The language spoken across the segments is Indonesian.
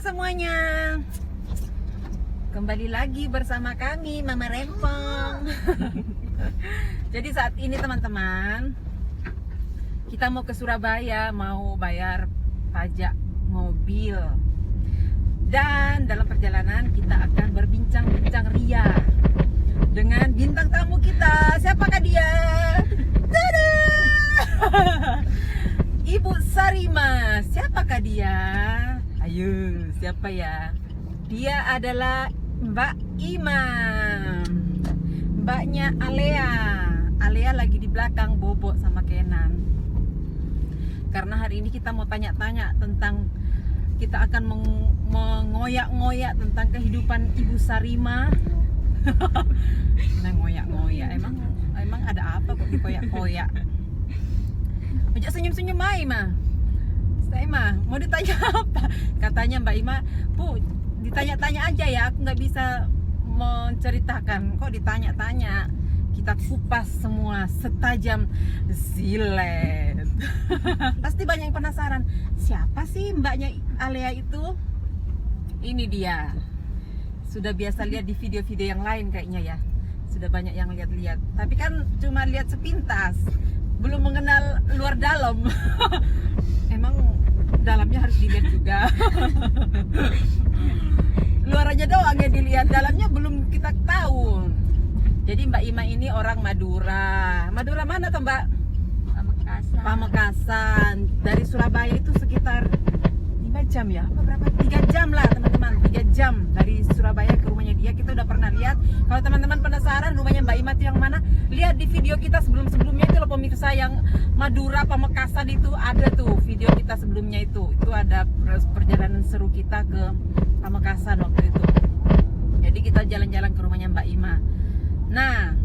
semuanya, kembali lagi bersama kami Mama Rempong. Jadi saat ini teman-teman, kita mau ke Surabaya, mau bayar pajak mobil. Dan dalam perjalanan kita akan berbincang-bincang ria dengan bintang tamu kita. Siapakah dia? Tada! Ibu Sarima. Siapakah dia? Ayo, siapa ya? Dia adalah Mbak Ima, mbaknya Alea. Alea lagi di belakang bobok sama Kenan. Karena hari ini kita mau tanya-tanya tentang, kita akan mengoyak-ngoyak tentang kehidupan Ibu Sarima. Nah, ngoyak-ngoyak, emang ada apa kok dikoyak-koyak? Ajak senyum-senyum Ima. Ima, mau ditanya apa? Katanya Mbak Ima, Bu, ditanya-tanya aja ya, aku nggak bisa menceritakan. Kok ditanya-tanya? Kita kupas semua setajam silet. Pasti banyak yang penasaran, siapa sih mbaknya Alea itu? Ini dia. Sudah biasa lihat di video-video yang lain kayaknya ya. Sudah banyak yang lihat-lihat. Tapi kan cuma lihat sepintas, belum mengenal luar dalam. Emang dalamnya harus dilihat juga. Luar aja doang ya dilihat, dalamnya belum kita tahu. Jadi Mbak Ima ini orang Madura. Madura mana tuh Mbak? Pamekasan. Pamekasan. Dari Surabaya itu sekitar 5 jam ya? Apa berapa? 3 jam lah teman-teman. 3 jam dari Surabaya ke rumahnya dia. Kita udah pernah lihat. Kalau teman-teman penasaran rumahnya Mbak Ima itu yang mana, lihat di video kita sebelum-sebelumnya itu loh pemirsa, yang Madura Pamekasan itu ada tuh video kita sebelumnya itu. Itu ada perjalanan seru kita ke Pamekasan waktu itu. Jadi kita jalan-jalan ke rumahnya Mbak Ima. Nah,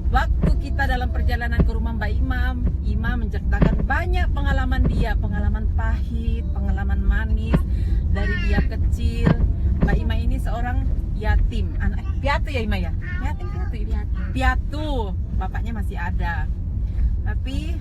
waktu kita dalam perjalanan ke rumah Mbak Ima menceritakan banyak pengalaman dia, pengalaman pahit, pengalaman manis dari dia kecil. Mbak Ima ini seorang yatim, anak piatu ya Ima ya? Piatu, bapaknya masih ada. Tapi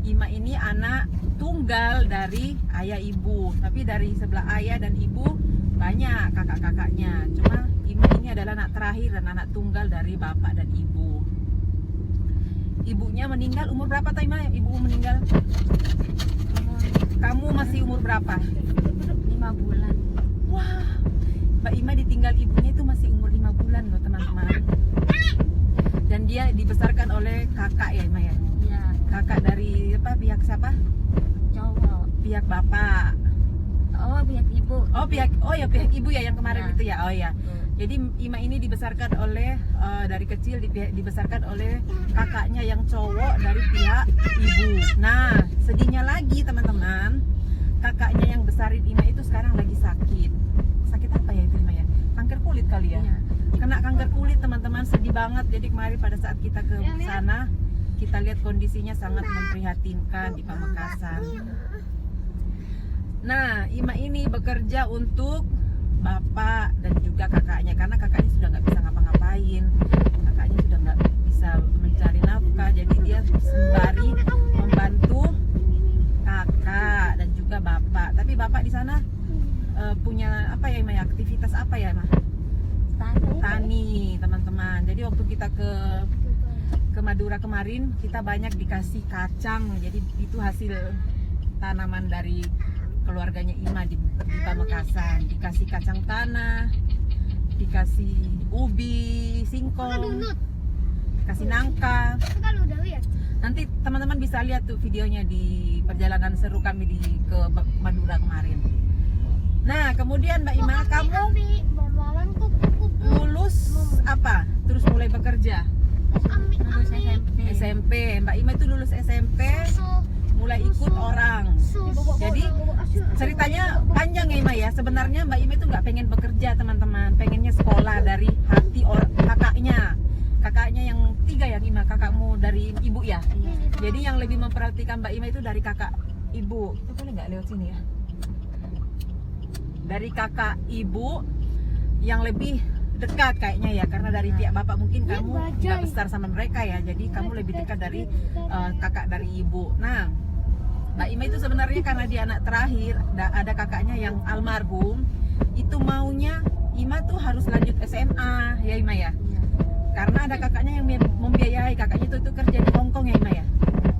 Ima ini anak tunggal dari ayah ibu, tapi dari sebelah ayah dan ibu banyak kakak-kakaknya. Cuma Ima ini adalah anak terakhir dan anak tunggal dari bapak dan ibu. Ibunya meninggal umur berapa tuh Ima? Ibu meninggal. Kamu masih umur berapa? 5 bulan. Wah, Mbak Ima ditinggal ibunya itu masih umur 5 bulan loh teman-teman. Dan dia dibesarkan oleh kakak ya Ima ya? Ya, Kakak dari apa? Pihak siapa? cowok. Pihak bapak. Oh, pihak ibu. Pihak ibu ya yang kemarin Ya. itu ya. Oh ya. Jadi Ima ini dibesarkan oleh dari kecil dibesarkan oleh kakaknya yang cowok dari pihak ibu. Nah, sedihnya lagi teman-teman, kakaknya yang besarin Ima itu sekarang lagi sakit. Sakit apa ya itu Ima ya? Kanker kulit kali ya? Iya. Kena kanker kulit teman-teman, sedih banget. Jadi kemarin pada saat kita ke sana, kita lihat kondisinya sangat memprihatinkan di Pamekasan. Nah, Ima ini bekerja untuk bapak dan juga kakaknya, karena kakaknya sudah nggak bisa ngapa-ngapain, kakaknya sudah nggak bisa mencari nafkah, jadi dia sembari membantu kakak dan juga bapak. Tapi bapak di sana punya apa ya Ima ya, aktivitas apa ya Ima? Tani teman-teman. Jadi waktu kita ke Madura kemarin, kita banyak dikasih kacang, jadi itu hasil tanaman dari keluarganya Ima di Pamekasan. Dikasih kacang tanah, dikasih ubi, singkong, dikasih nangka. Nanti teman-teman bisa lihat tuh videonya di perjalanan seru kami ke Madura kemarin. Nah, kemudian Mbak Ima, kamu lulus apa? Terus mulai bekerja? Lulus SMP. SMP. Mbak Ima itu lulus SMP, mulai ikut orang. Jadi ceritanya panjang ya Ima ya. Sebenarnya Mbak Ima itu nggak pengen bekerja teman-teman, pengennya sekolah dari hati kakaknya yang 3 ya Ima, kakakmu dari ibu ya. Iya. Jadi yang lebih memperhatikan Mbak Ima itu dari kakak ibu. Itu boleh nggak lewat sini ya? Dari kakak ibu yang lebih dekat kayaknya ya, karena dari pihak bapak mungkin kamu nggak besar sama mereka ya, jadi kamu lebih dekat dari kakak dari ibu. Nah, Mbak Ima itu sebenarnya karena dia anak terakhir, ada kakaknya yang almarhum, itu maunya Ima tuh harus lanjut SMA, ya Ima ya. Iya. Karena ada kakaknya yang membiayai, kakaknya itu kerja di Hong Kong ya Ima ya.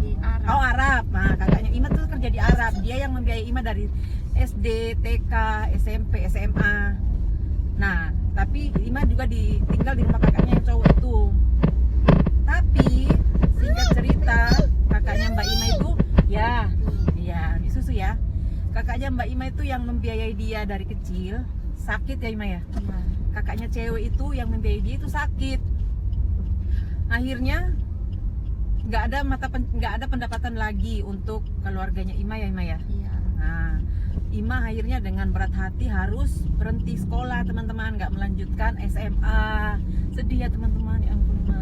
Di Arab. Oh Arab, nah kakaknya Ima tuh kerja di Arab, dia yang membiayai Ima dari SD, TK, SMP, SMA. Nah, tapi Ima juga tinggal di rumah kakaknya yang cowok itu. Tapi singkat cerita, kakaknya Mbak Ima itu, ya, disusu ya. Kakaknya Mbak Ima itu yang membiayai dia dari kecil, sakit ya Ima ya. Iya. Kakaknya cewek itu yang membiayai dia itu sakit. Akhirnya nggak ada pendapatan lagi untuk keluarganya Ima ya Ima ya. Iya. Nah, Ima akhirnya dengan berat hati harus berhenti sekolah teman-teman, nggak melanjutkan SMA. Sedih ya teman-teman, ya ampun Ma.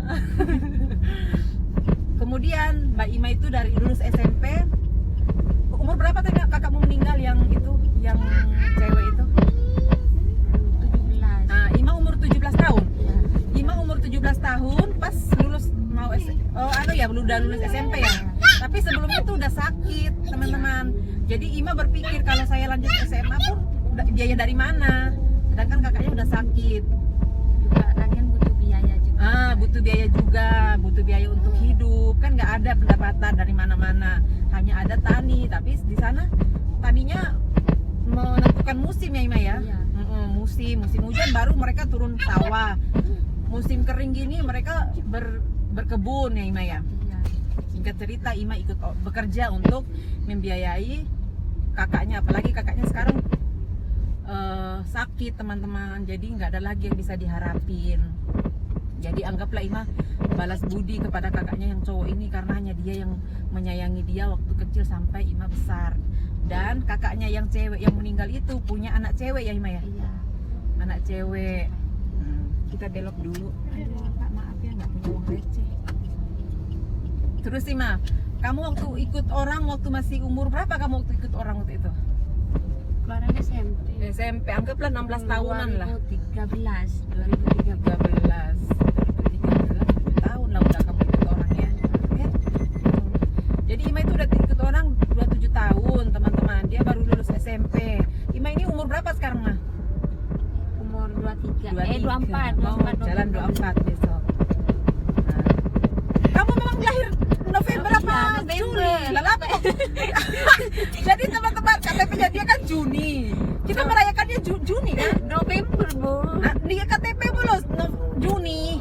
Kemudian Mbak Ima itu dari lulus SMP, umur berapa tadi kakakmu meninggal yang itu, yang cewek itu? 17. Nah, Ima umur 17 tahun. Iya. Ima umur 17 tahun pas lulus udah lulus SMP ya. Tapi sebelumnya tuh udah sakit teman-teman. Jadi Ima berpikir kalau saya lanjut SMA pun biaya dari mana? Sedangkan kakaknya udah sakit. Juga lagian butuh biaya juga. Butuh biaya juga, butuh biaya untuk hidup. Kan nggak ada pendapatan dari mana-mana. Hanya ada tani, tapi di sana taninya menentukan musim ya Ima ya. Iya. Musim hujan baru mereka turun sawah. Musim kering gini mereka berkebun ya Ima ya. Iya. Singkat cerita Ima ikut bekerja untuk membiayai kakaknya, apalagi kakaknya sekarang sakit teman-teman, jadi nggak ada lagi yang bisa diharapin. Jadi anggaplah Ima balas budi kepada kakaknya yang cowok ini karena hanya dia yang menyayangi dia waktu kecil sampai Ima besar. Dan kakaknya yang cewek yang meninggal itu punya anak cewek ya Ima ya. Iya. Anak cewek. Kita belok dulu. Aduh Pak, maaf ya nggak punya uang receh. Terus Ima, kamu waktu ikut orang waktu masih umur berapa kamu waktu ikut orang waktu itu? Keluaran SMP. SMP, anggaplah 16 tahunan lah. 2013. 20 tahun lah udah kamu ikut orang ya. Oke? Jadi Ima itu udah ikut orang 27 tahun teman-teman. Dia baru lulus SMP. Ima ini umur berapa sekarang mah? Umur 23. 24. 24. Jalan 24 besok. Nah. Kamu memang lahir November apa? Iya, Juli. November. Lalu apa? Jadi teman-teman KTP-nya dia kan Juni. Kita merayakannya Juni kan? November, Bu. Nah, di KTP belum Juni.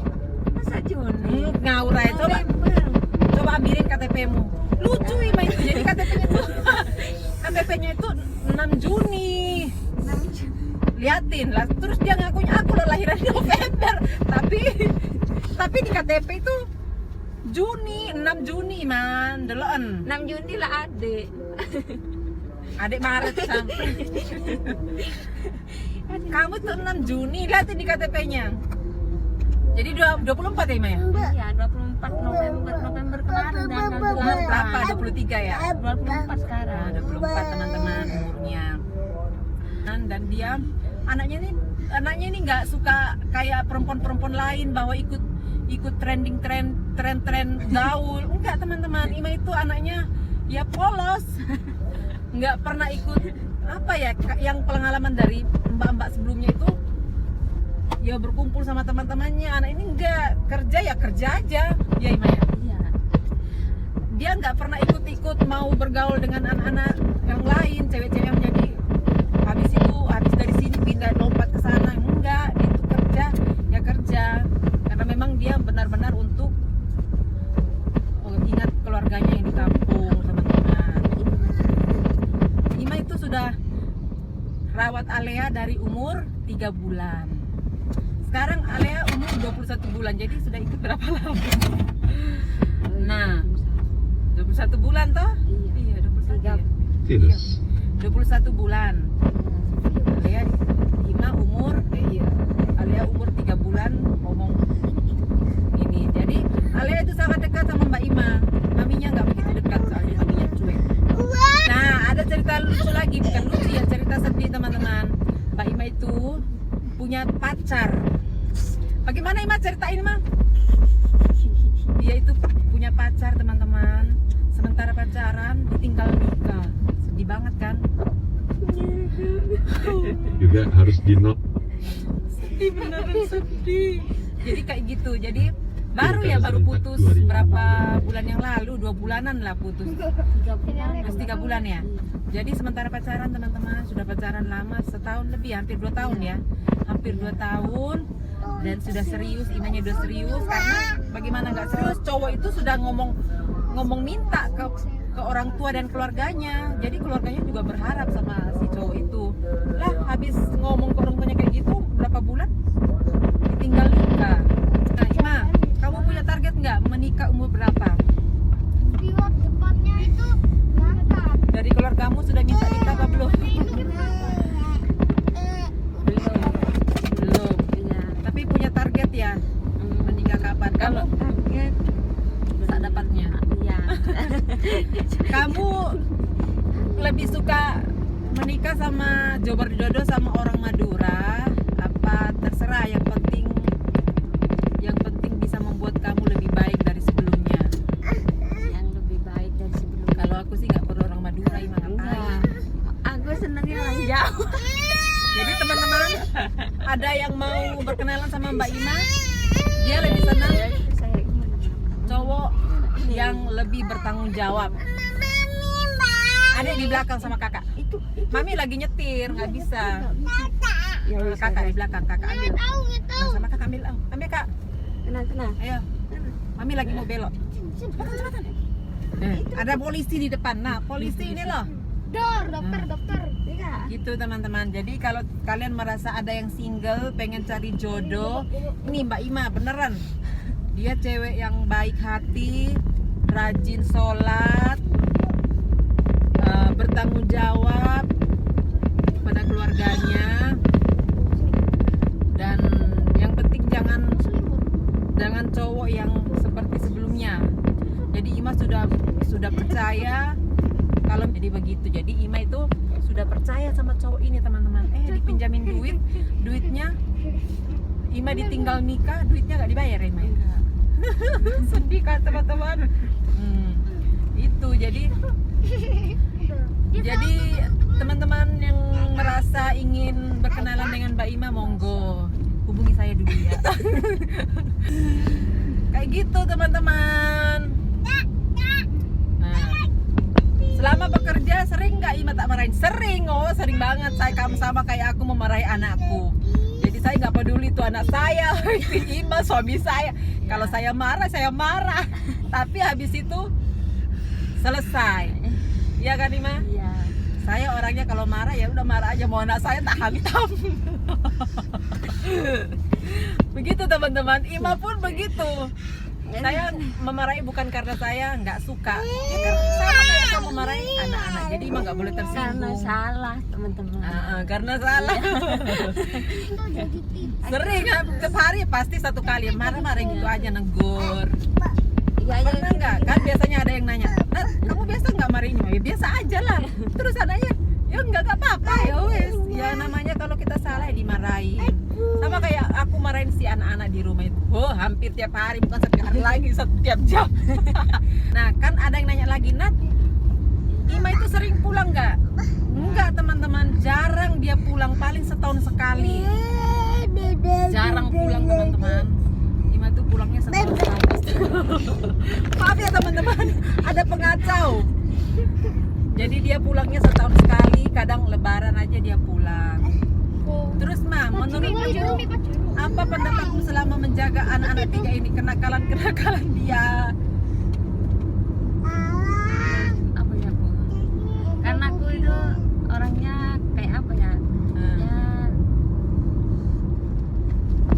Masa Juni? Ngawur aja. Coba ambilin KTP-mu. Lucu Ima itu. Jadi KTP-nya itu 6 Juni. Liatin lah. Terus dia ngakunya aku loh lahiran November. Tapi di KTP itu Juni, 6 Juni man. Deloan. 6 Juni lah adik. Adik Maret sampai. Kamu tuh 6 Juni, liatin di KTP-nya. Jadi 24 ya Ima ya? Iya, 24 November kemarin dan Umur berapa? 23 ya? 24 sekarang. Nah, 24 teman-teman umurnya. Dan dia anaknya ini nggak suka kayak perempuan-perempuan lain bahwa ikut trending tren gaul. Enggak teman-teman, Ima itu anaknya ya polos. Nggak pernah ikut apa ya yang pengalaman dari mbak-mbak sebelumnya itu ya berkumpul sama teman-temannya. Anak ini enggak kerja aja ya Ima ya. Iya. Dia nggak pernah ikut mau bergaul dengan anak-anak yang lain, cewek-cewek yang jadi habis dari sini pindah lompat ke sana. Enggak, dia itu kerja karena memang dia benar-benar untuk ingat keluarganya yang di kampung teman-teman. Ima itu sudah rawat Alea dari umur 3 bulan. Sekarang Alea umur 21 bulan, jadi sudah ikut berapa lama? Nah, 21 bulan toh? Iya, 21 ya. Iya. 21 bulan. Alea Ima umur Alea umur 3 bulan ngomong ini. Jadi Alea itu sangat dekat sama Mbak Ima. Maminya nggak begitu dekat soalnya maminya cuek. Nah, ada cerita lucu lagi, bukan lucu ya, cerita sedih teman-teman. Mbak Ima itu punya pacar. Bagaimana Ima ceritain Ima? Dia itu punya pacar teman-teman. sementara pacaran ditinggal nikah. Sedih banget kan? Juga harus di note. Sedih, beneran sedih. Jadi kayak gitu. Jadi baru Pilkada baru serentak putus 2000. berapa bulan yang lalu, 2 bulanan lah putus. 3 bulan. Terus 3 bulan ya. Jadi sementara pacaran teman-teman, sudah pacaran lama setahun lebih, hampir 2 tahun ya. Hampir 2 tahun dan sudah serius, Imanya udah serius karena bagaimana nggak serius, cowok itu sudah ngomong minta ke orang tua dan keluarganya. Jadi keluarganya juga berharap sama si cowok itu. Lah habis ngomong ke orang tuanya kayak gitu, berapa bulan ditinggal nikah. Nah, Ima, kamu punya target nggak menikah umur berapa? Reward depannya itu mantap. Dari keluargamu sudah minta nikah apa belum? Belum. Iya. Tapi punya target ya, menikah kapan? Kalau target Tak dapatnya. iya. Kamu lebih suka menikah sama jodoh sama orang Madura apa terserah, yang penting bisa membuat kamu lebih baik dari sebelumnya. Yang lebih baik dari sebelumnya. Kalau aku sih nggak perlu orang Madura, Ima, Enggak. ngapain? Aku senangnya orang Jawa. Jadi teman-teman, ada yang mau berkenalan sama Mbak Ima, dia lebih senang Saya gimana? cowok yang lebih bertanggung jawab. Adik di belakang sama kakak. Mami lagi nyetir, nggak bisa. Ya, wis, Kakak di belakang, kakak ambil. Tahu gitu. Nah, sama kakak ambil, ambil kak. Tenang. Ayo, Mami lagi mau belok. Cepetan. Ada polisi di depan. Nah, polisi ini loh. Dokter. Iya. Gitu teman-teman. Jadi kalau kalian merasa ada yang single, pengen cari jodoh, ini Mbak Ima beneran. Dia cewek yang baik hati, rajin sholat, bertanggung jawab pada keluarganya, dan yang penting jangan cowok yang seperti sebelumnya. Jadi Ima sudah percaya kalau jadi begitu. Jadi Ima itu sudah percaya sama cowok ini teman-teman. Dipinjamin duitnya Ima ditinggal nikah, duitnya nggak dibayar Ima. Sedih kan teman-teman. Itu jadi teman-teman yang merasa ingin berkenalan dengan Mbak Ima, monggo hubungi saya dulu ya. Kayak gitu teman-teman. Nah, selama bekerja sering nggak Ima tak marahin? Sering banget. Saya sama kayak aku memarahi anakku. Jadi saya nggak peduli tuh anak saya, Ima suami saya. Kalau saya marah. Tapi habis itu selesai. Iya kan Ima? Iya. Saya orangnya kalau marah ya udah marah aja, mau anak saya tak hantam. Begitu teman-teman, Ima pun begitu. Saya memarahi bukan karena saya nggak suka, ya karena sama kayak saya memarahi anak-anak. Jadi Ima nggak boleh Karena tersinggung. salah teman-teman. Karena salah. Itu jadi tips. Sering tiap hari pasti satu kali marah-marah gitu aja, negur. Iya. Pernah nggak? Kan biasanya ada yang nanya, Nat, kamu biasa nggak marahin Ima? Ya biasa aja lah. Terus anaknya, ya nggak apa-apa ya wes. Ya namanya kalau kita salah ya dimarahin. Sama kayak aku marahin si anak-anak di rumah itu. Oh, hampir tiap hari, bukan setiap hari lagi, setiap jam. Nah, kan ada yang nanya lagi, Nat, Ima itu sering pulang nggak? Enggak teman-teman, jarang dia pulang, paling setahun sekali. Jarang pulang teman-teman. Ima tuh pulangnya setahun sekali. Maaf ya teman-teman, ada pengacau. Jadi dia pulangnya setahun sekali, kadang lebaran aja dia pulang. Terus Ma, menurutmu apa pendapatmu selama menjaga anak-anak 3 ini, kenakalan dia? Apa ya Bu? Karena aku itu orangnya kayak apa ya? Ya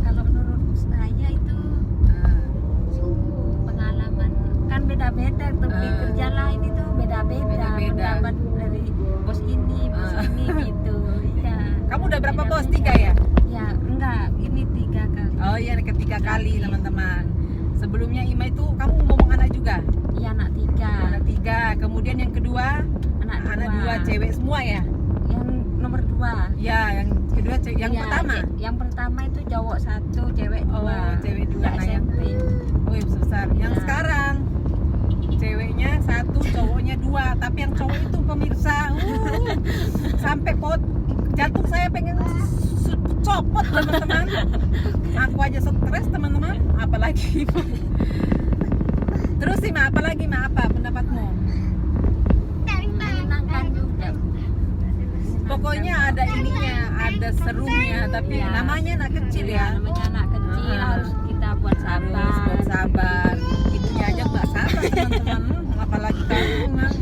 kalau menurut saya itu pengalaman kan beda-beda tuh di kerja lain itu beda-beda pendapat dari bos ini gitu. Iya. Kamu udah berapa bos? Beda-beda. 3 ya? Ya enggak, ini 3 kali. Oh iya, ketiga kali teman-teman. Sebelumnya Ima itu kamu ngomong anak juga? Iya, anak 3. Anak 3. Kemudian yang kedua Anak dua cewek semua ya? Yang nomor 2. Ya, yang kedua yang Ya, pertama. Yang pertama itu cowok 1, cewek 2. Oh, cewek 2. Ya, Nah, yang SMP. oh iya, besar. Yang Ya. sekarang ceweknya 1, cowoknya 2. Tapi yang cowok itu pemirsa, sampai jantung saya pengen copot teman-teman. Aku aja stres teman-teman, apalagi. Terus sih apalagi apa pendapatmu? Menyenangkan juga. Pokoknya ada ininya, ada serunya, tapi Iya. namanya anak kecil ya. Namanya anak kecil harus kita buat Harus buat sabar. sabar. Itunya aja nggak sabar teman-teman, apalagi kamu Mang.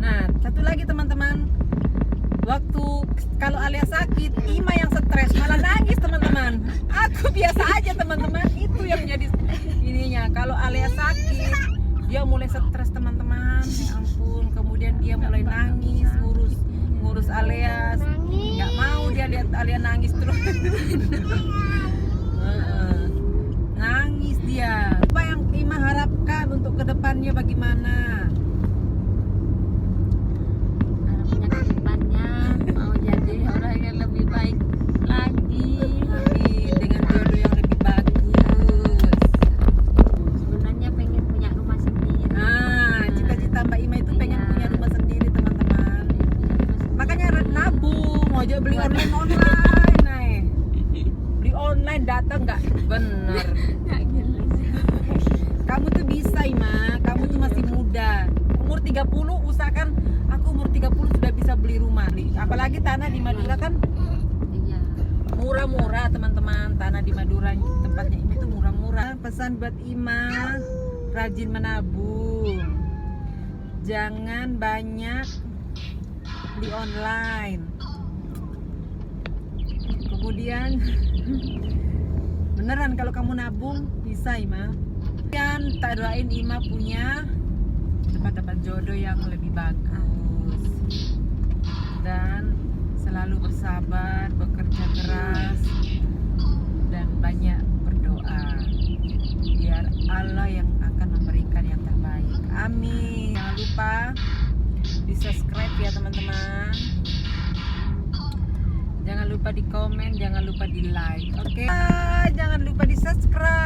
Nah, satu lagi teman-teman, waktu kalau Alia sakit, Ima yang stres malah nangis teman-teman. Aku biasa aja teman-teman, itu yang jadi ininya. Kalau Alia sakit, dia mulai stres teman-teman. Ya ampun, kemudian dia mulai nangis, ngurus Alia. Nggak mau dia lihat Alia nangis terus. Nangis dia. Apa yang Ima harapkan untuk kedepannya bagaimana? Harapannya ke depannya mau jadi orang yang lebih baik lagi. Amin, dengan jodoh yang lebih bagus. Sebenarnya pengen punya rumah sendiri. Nah, cita-cita Mbak Ima itu pengen punya rumah sendiri teman-teman. Makanya nabung, mau aja beli online, beli online datang nggak bener. Kamu tuh bisa Ima, kamu tuh masih muda. Umur 30 usahakan, aku umur 30 sudah bisa beli rumah nih. Apalagi tanah di Madura kan Iya. murah-murah teman-teman. Tanah di Madura tempatnya Ima itu murah-murah. Pesan buat Ima, rajin menabung, jangan banyak beli online. Kemudian beneran kalau kamu nabung bisa Ima. Dan tak doain Ima punya dapat jodoh yang lebih bagus dan selalu bersabar, bekerja keras dan banyak berdoa biar Allah yang akan memberikan yang terbaik. Amin. Jangan lupa di subscribe ya teman-teman. Jangan lupa di komen, jangan lupa di like. Oke. Jangan lupa di subscribe.